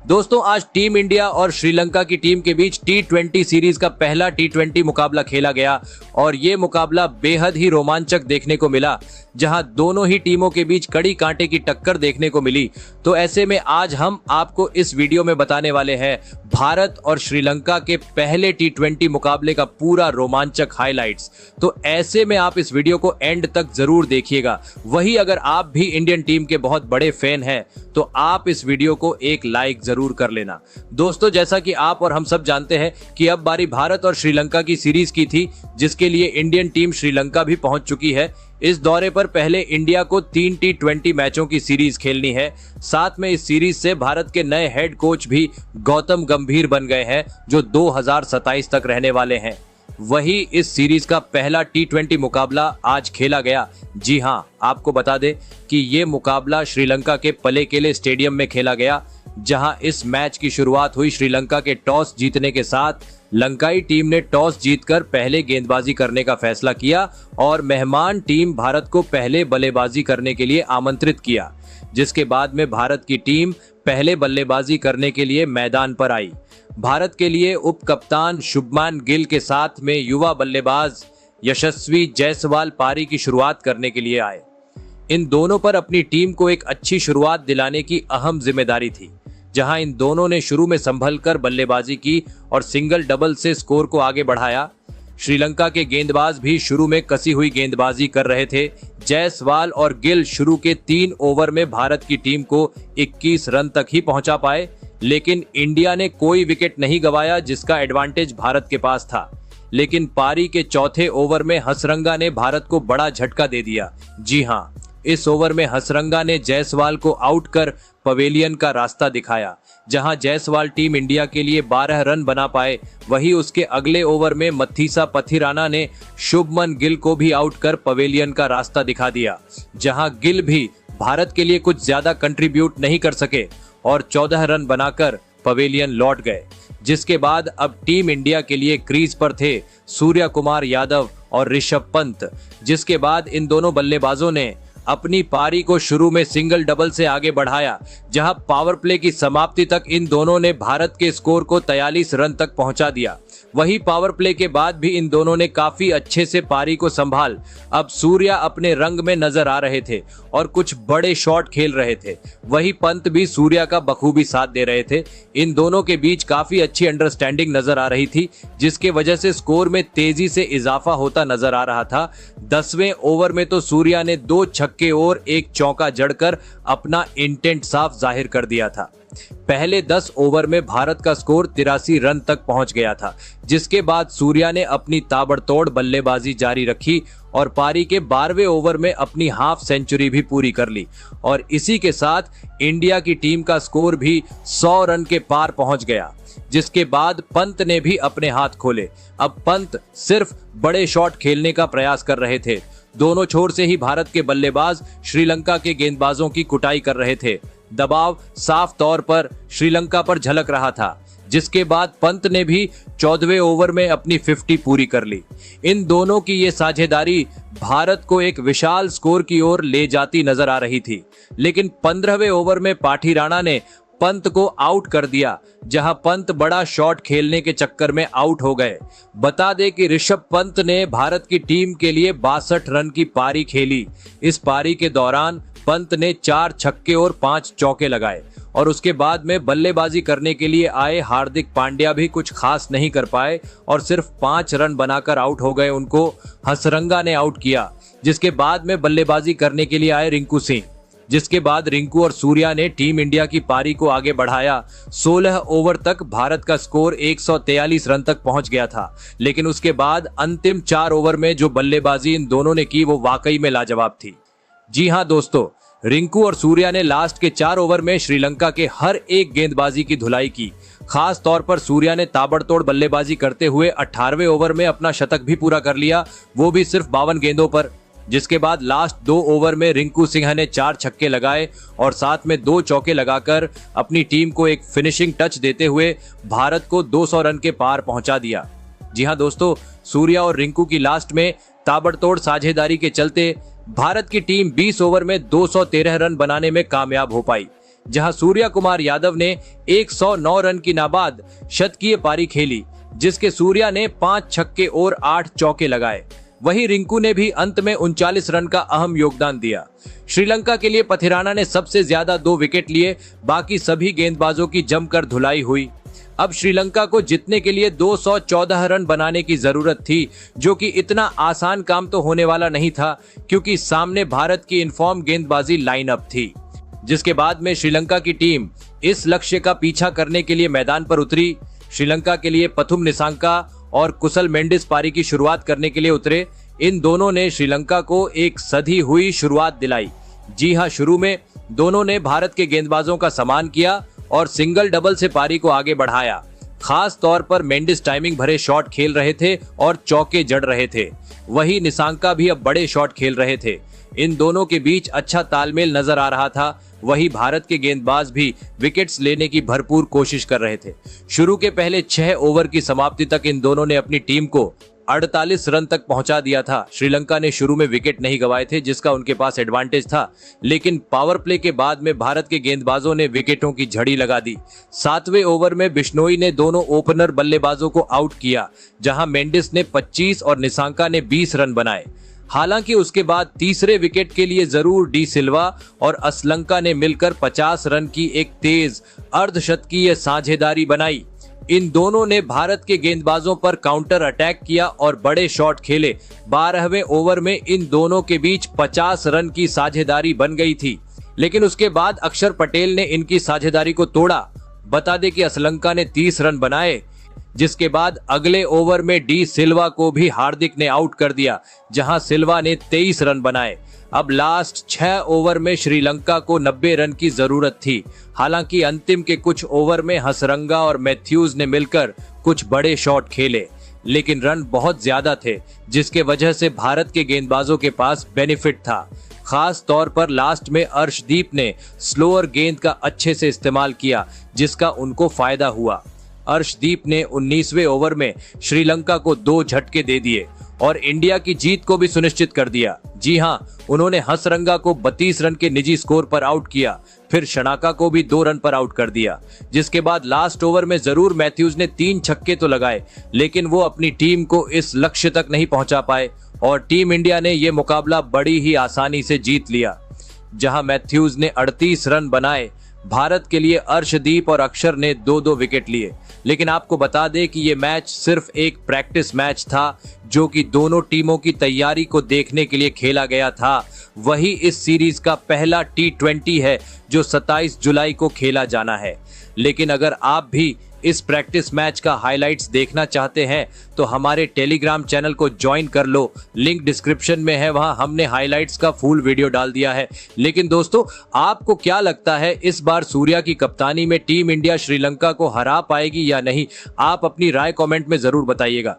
दोस्तों आज team India और श्रीलंका की टीम के बीच T20 सीरीज का पहला T20 मुकाबला खेला गया और ये मुकाबला बेहद ही रोमांचक देखने को मिला, जहां दोनों ही टीमों के बीच कड़ी कांटे की टक्कर देखने को मिली। तो ऐसे में आज हम आपको इस वीडियो में बताने वाले हैं भारत और श्रीलंका के पहले T20 मुकाबले का पूरा रोमांचक हाइलाइट्स। तो ऐसे में आप इस वीडियो को एंड तक जरूर देखिएगा। वही अगर आप भी इंडियन टीम के बहुत बड़े फैन हैं तो आप इस वीडियो को एक लाइक जरूर कर लेना। दोस्तों जैसा कि आप और हम सब जानते हैं कि अब बारी भारत और श्रीलंका की सीरीज की थी, जिसके लिए इंडियन टीम श्रीलंका भी पहुंच चुकी है। इस दौरे पर पहले इंडिया को 3 T20 मैचों की सीरीज खेलनी है। साथ में इस सीरीज से भारत के नए हेड कोच भी गौतम गंभीर बन गए हैं, जो 2027 तक रहने वाले हैं। वही इस सीरीज का पहला T20 मुकाबला आज खेला गया। जी हां, आपको बता दें कि ये मुकाबला श्रीलंका के पलेकेले स्टेडियम में खेला गया, जहां इस मैच की शुरुआत हुई श्रीलंका के टॉस जीतने के साथ। लंकाई टीम ने टॉस जीतकर पहले गेंदबाजी करने का फैसला किया और मेहमान टीम भारत को पहले बल्लेबाजी करने के लिए आमंत्रित किया, जिसके बाद में भारत की टीम पहले बल्लेबाजी करने के लिए मैदान पर आई। भारत के लिए उप कप्तान शुभमान गिल के साथ में युवा बल्लेबाज यशस्वी जायसवाल पारी की शुरुआत करने के लिए आए। इन दोनों पर अपनी टीम को एक अच्छी शुरुआत दिलाने की अहम जिम्मेदारी थी, जहां इन दोनों ने शुरू में संभलकर बल्लेबाजी की और सिंगल डबल से स्कोर को आगे बढ़ाया। श्रीलंका के गेंदबाज भी शुरू में कसी हुई गेंदबाजी कर रहे थे। जायसवाल और गिल शुरू के 3 ओवर में भारत की टीम को 21 रन तक ही पहुंचा पाए, लेकिन इंडिया ने कोई विकेट नहीं गंवाया, जिसका एडवांटेज भारत के पास था। लेकिन पारी के चौथे ओवर में हसरंगा ने भारत को बड़ा झटका दे दिया। जी हां, इस ओवर में हसरंगा ने जायसवाल को आउट कर पवेलियन का रास्ता दिखाया, जहां जायसवाल टीम इंडिया के लिए 12 रन बना पाए। वहीं उसके अगले ओवर में मथीसा पथिराना ने शुभमन गिल को भी आउट कर पवेलियन का रास्ता दिखा दिया, जहां गिल भी भारत के लिए कुछ ज्यादा कंट्रीब्यूट नहीं कर सके और 14 रन बनाकर पवेलियन लौट गए। जिसके बाद अब टीम इंडिया के लिए क्रीज पर थे सूर्या कुमार यादव और ऋषभ पंत। जिसके बाद इन दोनों बल्लेबाजों ने अपनी पारी को शुरू में सिंगल डबल से आगे बढ़ाया, जहां पावर प्ले की समाप्ति तक इन दोनों ने भारत के स्कोर को 43 रन तक पहुंचा दिया। वही पावर प्ले के बाद भी इन दोनों ने काफी अच्छे से पारी को संभाल। अब सूर्या अपने रंग में नजर आ रहे थे और कुछ बड़े शॉट खेल रहे थे। वही पंत भी सूर्या का बखूबी साथ दे रहे थे। इन दोनों के बीच काफी अच्छी अंडरस्टैंडिंग नजर आ रही थी, जिसके वजह से स्कोर में तेजी से इजाफा होता नजर आ रहा था। 10वें ओवर में तो सूर्या ने 2 छक्के और 1 चौका जड़कर अपना इंटेंट साफ जाहिर कर दिया था। पहले 10 ओवर में भारत का स्कोर 83 रन तक पहुंच गया था, जिसके बाद सूर्या ने अपनी ताबड़तोड़ बल्लेबाजी जारी रखी और पारी के 12वें ओवर में अपनी हाफ सेंचुरी भी पूरी कर ली। और इसी के साथ इंडिया की टीम का स्कोर भी 100 रन के पार पहुंच गया, जिसके बाद पंत ने भी अपने हाथ खोले। अब पंत सिर्फ बड़े शॉट खेलने का प्रयास कर रहे थे। दोनों छोर से ही भारत के बल्लेबाज श्रीलंका के गेंदबाजों की कुटाई कर रहे थे। दबाव साफ तौर पर श्रीलंका पर झलक रहा था, जिसके बाद पंत ने भी 14वें ओवर में अपनी 50 पूरी कर ली। इन दोनों की ये साझेदारी भारत को एक विशाल स्कोर की ओर ले जाती नजर आ रही थी। लेकिन 15वें ओवर में पाठीराणा ने पंत को आउट कर दिया, जहां पंत बड़ा शॉट खेलने के चक्कर में आउट हो गए। बता दें कि ऋषभ पंत ने भारत की टीम के लिए 62 रन की पारी खेली। इस पारी के दौरान पंत ने 4 छक्के और 5 चौके लगाए और उसके बाद में बल्लेबाजी करने के लिए आए हार्दिक पांड्या भी कुछ खास नहीं कर पाए और सिर्फ 5 रन बनाकर आउट हो गए। उनको हसरंगा ने आउट किया, जिसके बाद में बल्लेबाजी करने के लिए आए रिंकू सिंह। जिसके बाद रिंकू और सूर्या ने टीम इंडिया की पारी को आगे बढ़ाया। 16 ओवर तक भारत का स्कोर 143 रन तक पहुंच गया था, लेकिन उसके बाद अंतिम 4 ओवर में जो बल्लेबाजी इन दोनों ने की वो वाकई में लाजवाब थी। जी हां दोस्तों, रिंकू और सूर्या ने लास्ट के 4 ओवर में श्रीलंका के हर एक गेंदबाजी की धुलाई की। खास तौर पर सूर्या ने ताबड़तोड़ बल्लेबाजी करते हुए 18वें ओवर में अपना शतक भी पूरा कर लिया, वो भी सिर्फ 52 गेंदों पर। जिसके बाद लास्ट 2 ओवर में रिंकू सिंह ने 4 छक्के लगाए और साथ में 2 चौके लगाकर अपनी टीम को एक फिनिशिंग टच देते हुए भारत को 200 रन के पार पहुंचा दिया। जी हां दोस्तों, सूर्या और रिंकू की लास्ट में ताबड़तोड़ साझेदारी के चलते भारत की टीम 20 ओवर में 213 रन बनाने में कामयाब हो पाई। जहां सूर्या कुमार यादव ने 109 रन की नाबाद शतकीय पारी खेली, जिसके सूर्या ने 5 छक्के और 8 चौके लगाए। वहीं रिंकू ने भी अंत में 39 रन का अहम योगदान दिया। श्रीलंका के लिए पथिराना ने सबसे ज्यादा 2 विकेट लिए, बाकी सभी गेंदबाजों की जमकर धुलाई हुई। अब श्रीलंका को जीतने के लिए 214 रन बनाने की जरूरत थी, जो कि इतना आसान काम तो होने वाला नहीं था, क्योंकि सामने भारत की इनफॉर्म गेंदबाजी लाइनअप थी। जिसके बाद में श्रीलंका की टीम इस लक्ष्य का पीछा करने के लिए मैदान पर उतरी। श्रीलंका के लिए पथुम निसांका और कुशल मेंडिस पारी की शुरुआत करने के लिए उतरे। इन दोनों ने श्रीलंका को एक सधी हुई शुरुआत दिलाई। जी हां, शुरू में दोनों ने भारत के गेंदबाजों का सम्मान किया और सिंगल डबल से पारी को आगे बढ़ाया। खास तौर पर मेंडिस टाइमिंग भरे शॉट खेल रहे थे और चौके जड़ रहे थे। वही निसांका भी अब बड़े शॉट खेल रहे थे। इन दोनों के बीच अच्छा तालमेल नजर आ रहा था। वही भारत के गेंदबाज भी विकेट्स लेने की भरपूर कोशिश कर रहे थे। शुरू के पहले 6 ओवर की समाप्ति तक इन दोनों ने अपनी टीम को 48 रन तक पहुंचा दिया था। श्रीलंका ने शुरू में विकेट नहीं गंवाए थे, जिसका उनके पास एडवांटेज था, लेकिन पावर प्ले के बाद में भारत के गेंदबाजों ने विकेटों की झड़ी लगा दी। 7वें ओवर में बिश्नोई ने दोनों ओपनर बल्लेबाजों को आउट किया, जहां मेंडिस ने 25 और निसांका ने 20 रन बनाए। हालांकि उसके बाद तीसरे विकेट के लिए जरूर डी सिल्वा और असलंका ने मिलकर 50 रन की एक तेज अर्धशतकीय साझेदारी बनाई। इन दोनों ने भारत के गेंदबाजों पर काउंटर अटैक किया और बड़े शॉट खेले। 12वें ओवर में इन दोनों के बीच 50 रन की साझेदारी बन गई थी, लेकिन उसके बाद अक्षर पटेल ने इनकी साझेदारी को तोड़ा। बता दें कि असलंका ने 30 रन बनाए, जिसके बाद अगले ओवर में डी सिल्वा को भी हार्दिक ने आउट कर दिया, जहां सिल्वा ने 23 रन बनाए। अब लास्ट 6 ओवर में श्रीलंका को 90 रन की जरूरत थी। हालांकि अंतिम के कुछ ओवर में हसरंगा और मैथ्यूज ने मिलकर कुछ बड़े शॉट खेले, लेकिन रन बहुत ज्यादा थे, जिसके वजह से भारत के गेंदबाजों के पास बेनिफिट था। खास तौर पर लास्ट में अर्शदीप ने स्लोअर गेंद का अच्छे से इस्तेमाल किया, जिसका उनको फायदा हुआ। अर्शदीप ने 19वें ओवर में श्रीलंका को 2 झटके दे दिए और इंडिया की जीत को भी सुनिश्चित कर दिया। जी हां, उन्होंने हसरंगा को 32 रन के निजी स्कोर पर आउट किया, फिर शनाका को भी 2 रन पर आउट कर दिया। जिसके बाद लास्ट ओवर में जरूर मैथ्यूज ने 3 छक्के तो लगाए, लेकिन वो अपनी टीम को इस लक्ष्य तक नहीं पहुंचा पाए और टीम इंडिया ने ये मुकाबला बड़ी ही आसानी से जीत लिया। जहां मैथ्यूज ने 38 रन बनाए, भारत के लिए अर्शदीप और अक्षर ने 2-2 विकेट लिए। लेकिन आपको बता दें कि ये मैच सिर्फ एक प्रैक्टिस मैच था, जो कि दोनों टीमों की तैयारी को देखने के लिए खेला गया था। वही इस सीरीज का पहला T20 है जो 27 जुलाई को खेला जाना है। लेकिन अगर आप भी इस प्रैक्टिस मैच का हाइलाइट्स देखना चाहते हैं तो हमारे टेलीग्राम चैनल को ज्वाइन कर लो, लिंक डिस्क्रिप्शन में है, वहां हमने हाइलाइट्स का फुल वीडियो डाल दिया है। लेकिन दोस्तों, आपको क्या लगता है, इस बार सूर्या की कप्तानी में टीम इंडिया श्रीलंका को हरा पाएगी या नहीं? आप अपनी राय कमेंट में जरूर बताइएगा।